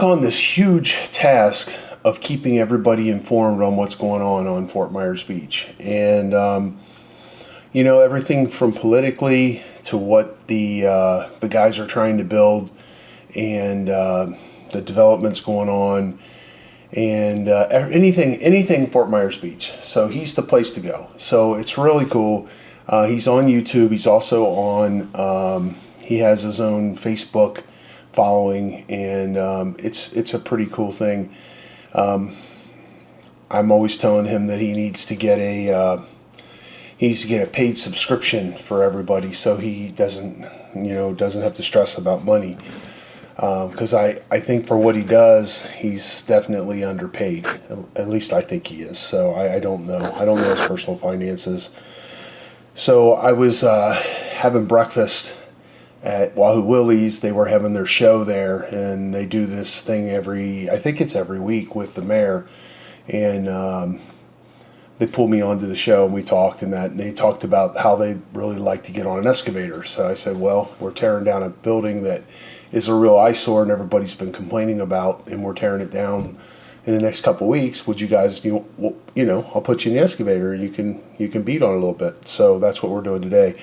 on this huge task of keeping everybody informed on what's going on Fort Myers Beach. And, you know, everything from politically to what the guys are trying to build, and the developments going on, and anything Fort Myers Beach. So he's the place to go. So it's really cool. He's on YouTube. He's also on, he has his own Facebook following, and it's a pretty cool thing. I'm always telling him that he needs to get a paid subscription for everybody, so he doesn't have to stress about money. Because I think for what he does, he's definitely underpaid. At least I think he is. So I don't know. I don't know his personal finances. So I was having breakfast at Wahoo Willie's. They were having their show there, and they do this thing I think it's every week with the mayor. And they pulled me onto the show, and we talked, and they talked about how they'd really like to get on an excavator. So I said, well, we're tearing down a building that is a real eyesore and everybody's been complaining about, and we're tearing it down in the next couple of weeks. Would you guys, I'll put you in the excavator and you can beat on it a little bit. So that's what we're doing today.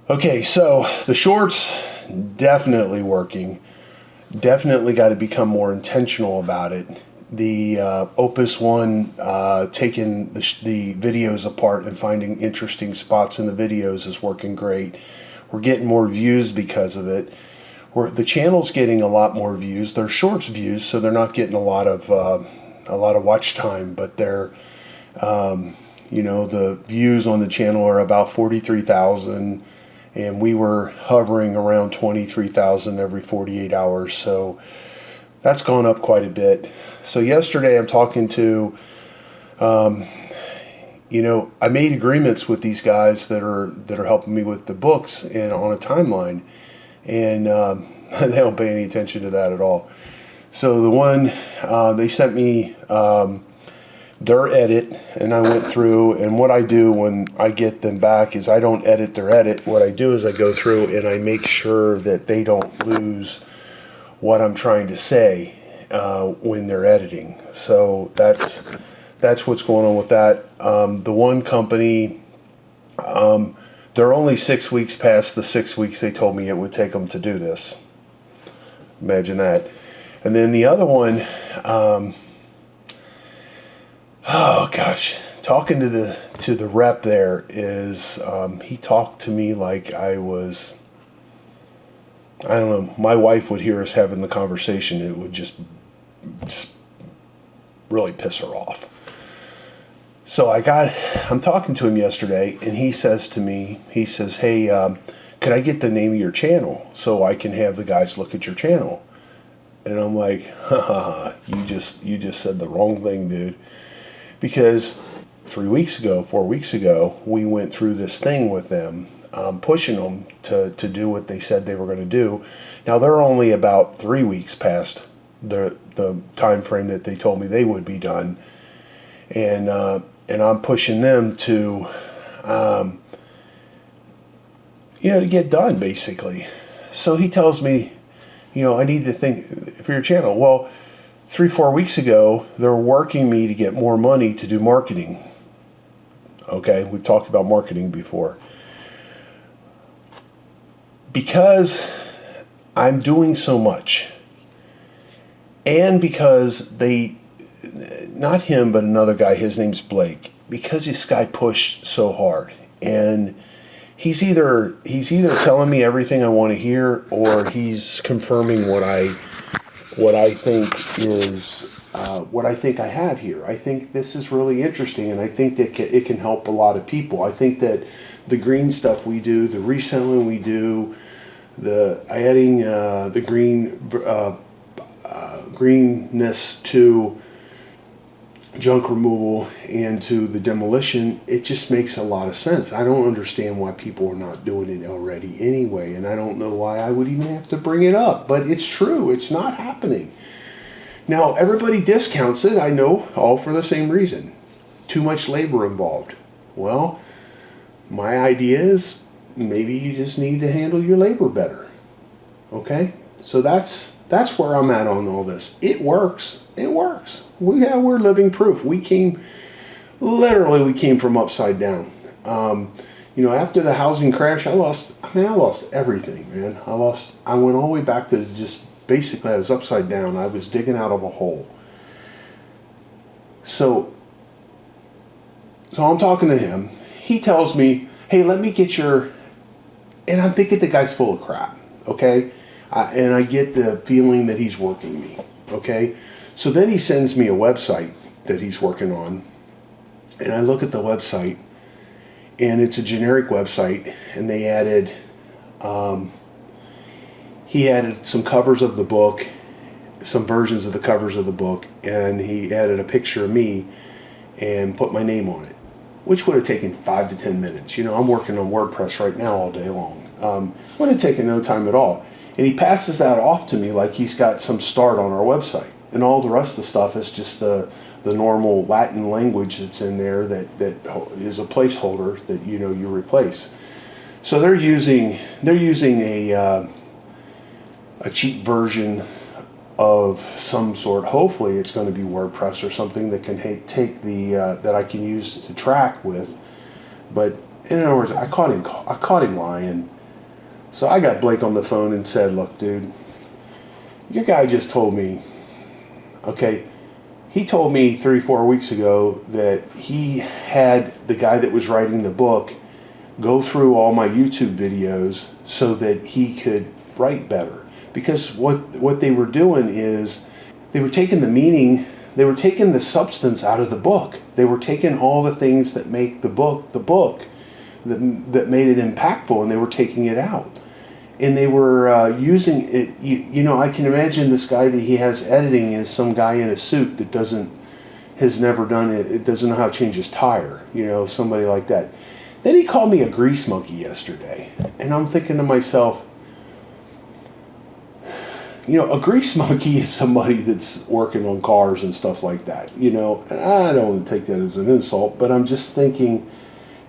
Okay, so the shorts, definitely working. Definitely got to become more intentional about it. The Opus one, taking the videos apart and finding interesting spots in the videos is working great. We're getting more views because of it. The channel's getting a lot more views. They're shorts views, so they're not getting a lot of watch time, but they're the views on the channel are about 43,000, and we were hovering around 23,000 every 48 hours. So that's gone up quite a bit. So yesterday I'm talking to, I made agreements with these guys that are helping me with the books and on a timeline, and they don't pay any attention to that at all. So the one, they sent me their edit, and I went through, and what I do when I get them back is I don't edit their edit. What I do is I go through and I make sure that they don't lose what I'm trying to say when they're editing. So that's what's going on with that. The one company, they're only 6 weeks past the 6 weeks they told me it would take them to do this. Imagine that. And then the other one, oh gosh, talking to the rep there is, he talked to me like I was, I don't know, my wife would hear us having the conversation, it would just really piss her off. So I'm talking to him yesterday, and he says to me, hey, could I get the name of your channel so I can have the guys look at your channel? And I'm like, you just said the wrong thing, dude. Because 4 weeks ago, we went through this thing with them, pushing them to do what they said they were going to do. Now they're only about 3 weeks past the time frame that they told me they would be done, and I'm pushing them to to get done, basically. So he tells me, I need to think for your channel. Well, 3-4 weeks ago, they're working me to get more money to do marketing. Okay, we've talked about marketing before. Because I'm doing so much, and because not him, but another guy, his name's Blake, because this guy pushed so hard, and he's either telling me everything I want to hear, or he's confirming what I think is what I think I have here. I think this is really interesting, and I think that it can help a lot of people. I think that the green stuff we do, the reselling we do, adding the greenness to junk removal and to the demolition, it just makes a lot of sense. I don't understand why people are not doing it already anyway, and I don't know why I would even have to bring it up, but it's true. It's not happening. Now, everybody discounts it, I know, all for the same reason. Too much labor involved. Well, my idea is maybe you just need to handle your labor better. Okay? So that's That's where I'm at on all this. It works. It works. We're living proof. We came from upside down. After the housing crash, I lost everything, man. I went all the way back to just basically I was upside down. I was digging out of a hole. So I'm talking to him. He tells me, hey, let me get your, and I'm thinking the guy's full of crap, okay? And I get the feeling that he's working me, okay? So then he sends me a website that he's working on, and I look at the website, and it's a generic website, and they added, he added some covers of the book, some versions of the covers of the book, and he added a picture of me and put my name on it, which would have taken 5 to 10 minutes. I'm working on WordPress right now all day long. Would have taken no time at all. And he passes that off to me like he's got some start on our website. And all the rest of the stuff is just the normal Latin language that's in there that is a placeholder that you replace. So they're using a cheap version of some sort. Hopefully it's going to be WordPress or something that can take that I can use to track with. But in other words, I caught him lying. So I got Blake on the phone and said, look, dude, your guy just told me, okay, he told me 3-4 weeks ago that he had the guy that was writing the book go through all my YouTube videos so that he could write better. Because what they were doing is they were taking the meaning, they were taking the substance out of the book. They were taking all the things that make the book, that made it impactful, and they were taking it out. And they were using it, I can imagine this guy that he has editing is some guy in a suit that has never done it doesn't know how to change his tire, somebody like that. Then he called me a grease monkey yesterday, and I'm thinking to myself, a grease monkey is somebody that's working on cars and stuff like that, and I don't want to take that as an insult, but I'm just thinking,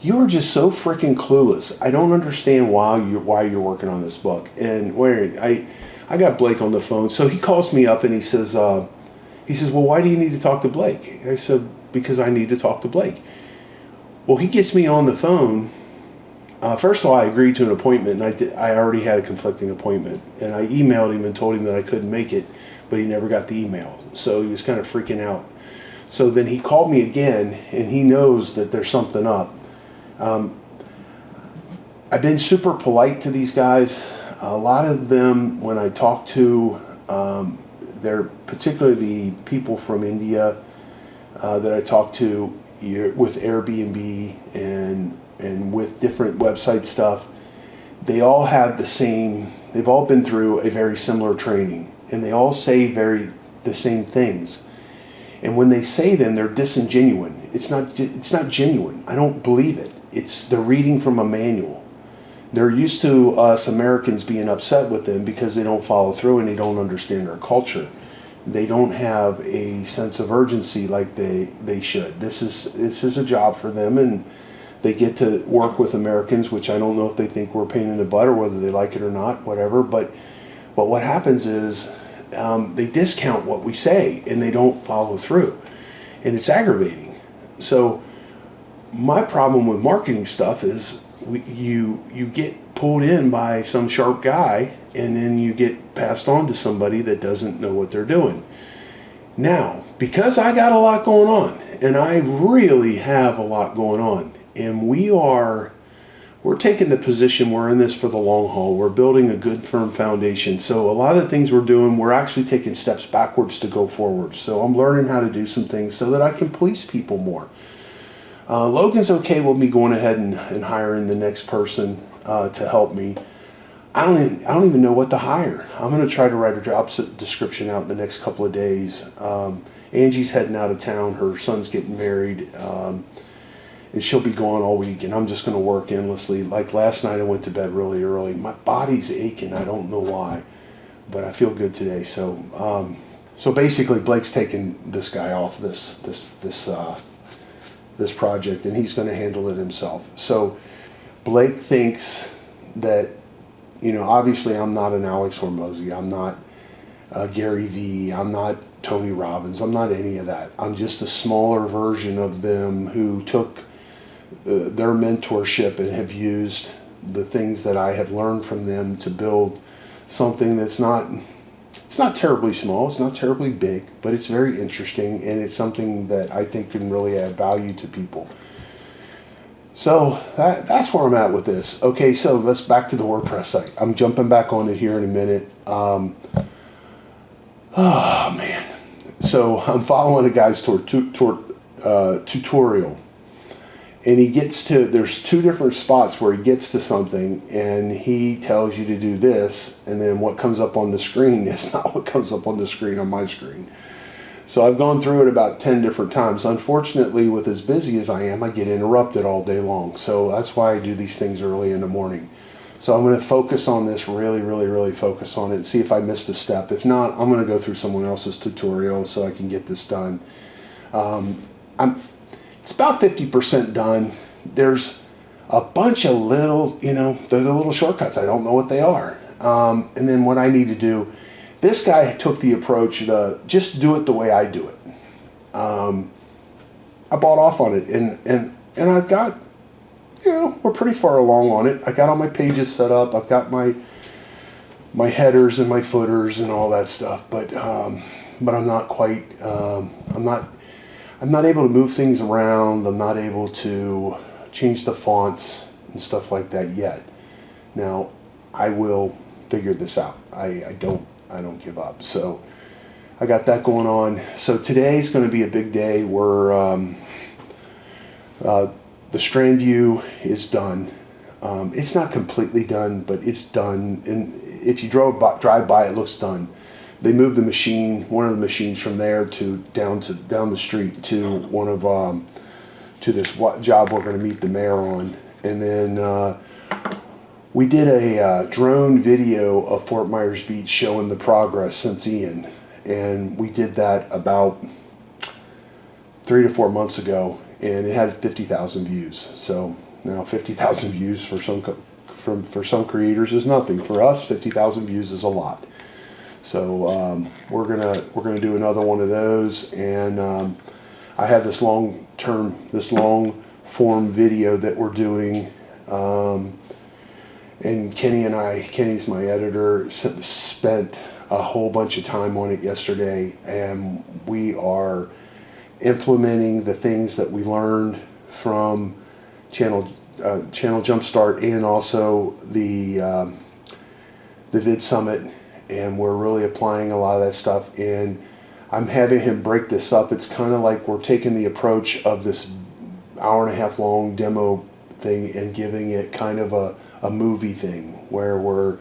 you are just so freaking clueless. I don't understand why you're working on this book. And I got Blake on the phone, so he calls me up and he says, well, why do you need to talk to Blake? I said, because I need to talk to Blake. Well, he gets me on the phone. First of all, I agreed to an appointment, and I already had a conflicting appointment. And I emailed him and told him that I couldn't make it, but he never got the email. So he was kind of freaking out. So then he called me again, and he knows that there's something up. I've been super polite to these guys. A lot of them, when I talk to, they're particularly the people from India that I talk to with Airbnb and with different website stuff. They all have they've all been through a very similar training, and they all say the same things. And when they say them, they're disingenuous. It's not genuine. I don't believe it. They're reading from a manual. They're used to us Americans being upset with them because they don't follow through and they don't understand our culture. They don't have a sense of urgency like they should. This is a job for them, and they get to work with Americans, which I don't know if they think we're a pain in the butt or whether they like it or not, whatever. But what happens is they discount what we say and they don't follow through, and it's aggravating. So my problem with marketing stuff is you get pulled in by some sharp guy, and then you get passed on to somebody that doesn't know what they're doing. Now, because I got a lot going on, and I really have a lot going on, and we're taking the position, we're in this for the long haul. We're building a good firm foundation. So a lot of the things we're doing, we're actually taking steps backwards to go forward. So I'm learning how to do some things so that I can police people more. Logan's okay with me going ahead and hiring the next person to help me. I don't even know what to hire. I'm going to try to write a job description out in the next couple of days. Angie's heading out of town. Her son's getting married. And she'll be gone all week, and I'm just going to work endlessly. Like last night, I went to bed really early. My body's aching. I don't know why, but I feel good today. So basically, Blake's taking this guy off this project, and he's going to handle it himself. So Blake thinks that, obviously I'm not an Alex Hormozy. I'm not Gary Vee. I'm not Tony Robbins. I'm not any of that. I'm just a smaller version of them who took their mentorship and have used the things that I have learned from them to build something that's not, it's not terribly small, it's not terribly big, but it's very interesting, and it's something that I think can really add value to people. So that's where I'm at with this. Okay, so let's back to the WordPress site. I'm jumping back on it here in a minute. Oh man. So I'm following a guy's tutorial, and he gets to, there's two different spots where he gets to something, and he tells you to do this, and then what comes up on the screen is not what comes up on the screen on my screen. So I've gone through it about 10 different times. Unfortunately, with as busy as I am, I get interrupted all day long. So that's why I do these things early in the morning. So I'm going to focus on this, really focus on it and see if I missed a step. If not, I'm going to go through someone else's tutorial so I can get this done. It's about 50% done. There's a bunch of little, they're the little shortcuts. I don't know what they are. And then what I need to do, this guy took the approach to just do it the way I do it. I bought off on it, and I've got, we're pretty far along on it. I got all my pages set up. I've got my headers and my footers and all that stuff, but I'm not quite. I'm not able to move things around. I'm not able to change the fonts and stuff like that yet. Now, I will figure this out. I don't give up. So I got that going on. So today's going to be a big day where the strand view is done. It's not completely done, but it's done. And if you drive by, it looks done. They moved the machine, one of the machines, from there to down the street to one of to this job we're going to meet the mayor on, and then we did a drone video of Fort Myers Beach showing the progress since Ian, and we did that about 3 to 4 months ago, and it had 50,000 views. So now 50,000 views for some creators is nothing. For us, 50,000 views is a lot. So we're gonna do another one of those, and I have this long form video that we're doing. And Kenny's my editor, spent a whole bunch of time on it yesterday, and we are implementing the things that we learned from Channel Jumpstart and also the Vid Summit, and we're really applying a lot of that stuff. And I'm having him break this up. It's kind of like we're taking the approach of this hour-and-a-half long demo thing and giving it kind of a movie thing where we're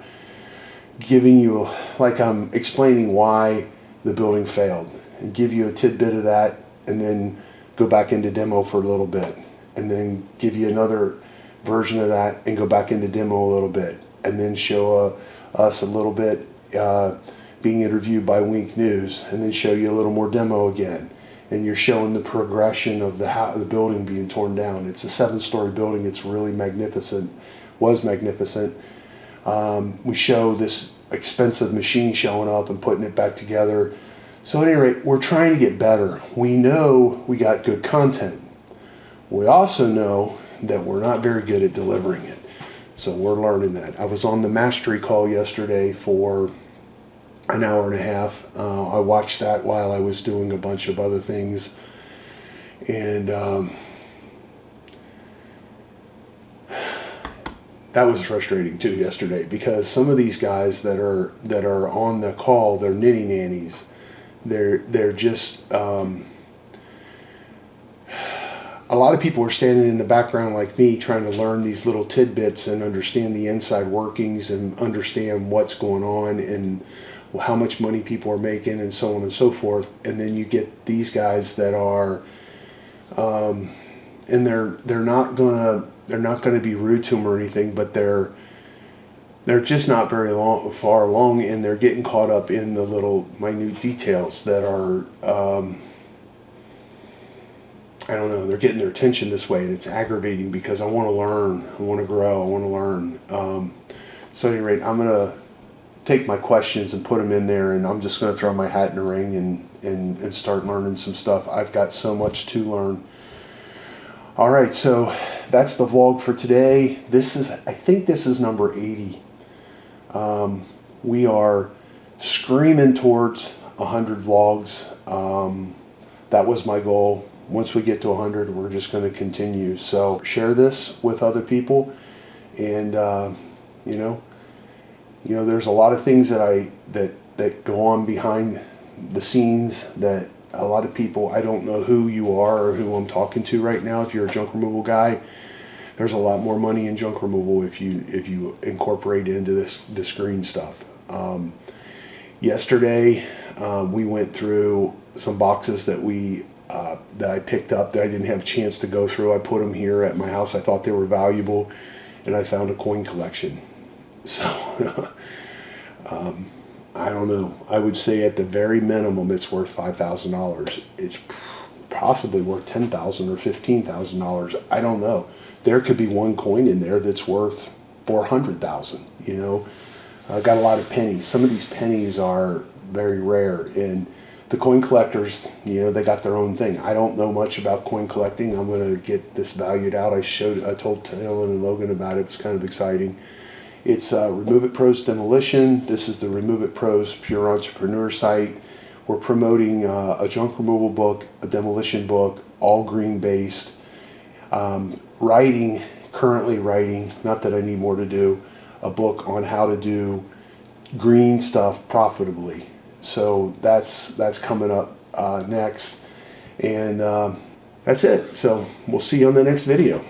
giving you, like, I'm explaining why the building failed, and give you a tidbit of that, and then go back into demo for a little bit, and then give you another version of that and go back into demo a little bit, and then show us a little bit being interviewed by Wink News, and then show you a little more demo again. And you're showing the progression of the building being torn down. It's a 7-story building. It's really magnificent. Was magnificent. We show this expensive machine showing up and putting it back together. So at any rate, we're trying to get better. We know we got good content. We also know that we're not very good at delivering it. So we're learning that. I was on the mastery call yesterday for an hour and a half. I watched that while I was doing a bunch of other things, and that was frustrating too yesterday, because some of these guys that are on the call, they're nitty nannies. They're just a lot of people are standing in the background like me, trying to learn these little tidbits and understand the inside workings and understand what's going on and how much money people are making and so on and so forth. And then you get these guys that are and they're not gonna be rude to them or anything, but they're just not very far along, and they're getting caught up in the little minute details that are I don't know, they're getting their attention this way, and it's aggravating because I want to learn, I want to grow, I want to learn. So at any rate, I'm gonna take my questions and put them in there, and I'm just going to throw my hat in the ring and start learning some stuff. I've got so much to learn. All right, so that's the vlog for today. I think this is number 80. We are screaming towards 100 vlogs. That was my goal. Once we get to 100, we're just going to continue. So share this with other people, and there's a lot of things that go on behind the scenes that a lot of people, I don't know who you are or who I'm talking to right now. If you're a junk removal guy, there's a lot more money in junk removal if you incorporate into this green stuff. Yesterday, we went through some boxes that I picked up that I didn't have a chance to go through. I put them here at my house. I thought they were valuable, and I found a coin collection. So I don't know. I would say at the very minimum, it's worth $5,000. It's possibly worth $10,000 or $15,000. I don't know. There could be one coin in there that's worth $400,000. I got a lot of pennies. Some of these pennies are very rare, and the coin collectors, they got their own thing. I don't know much about coin collecting. I'm going to get this valued out. I told Taylor and Logan about it. It was kind of exciting. It's Remove It Pros Demolition. This is the Remove It Pros Pure Entrepreneur site. We're promoting a junk removal book, a demolition book, all green based. Currently writing, not that I need more to do, a book on how to do green stuff profitably. So that's coming up next. And that's it. So we'll see you on the next video.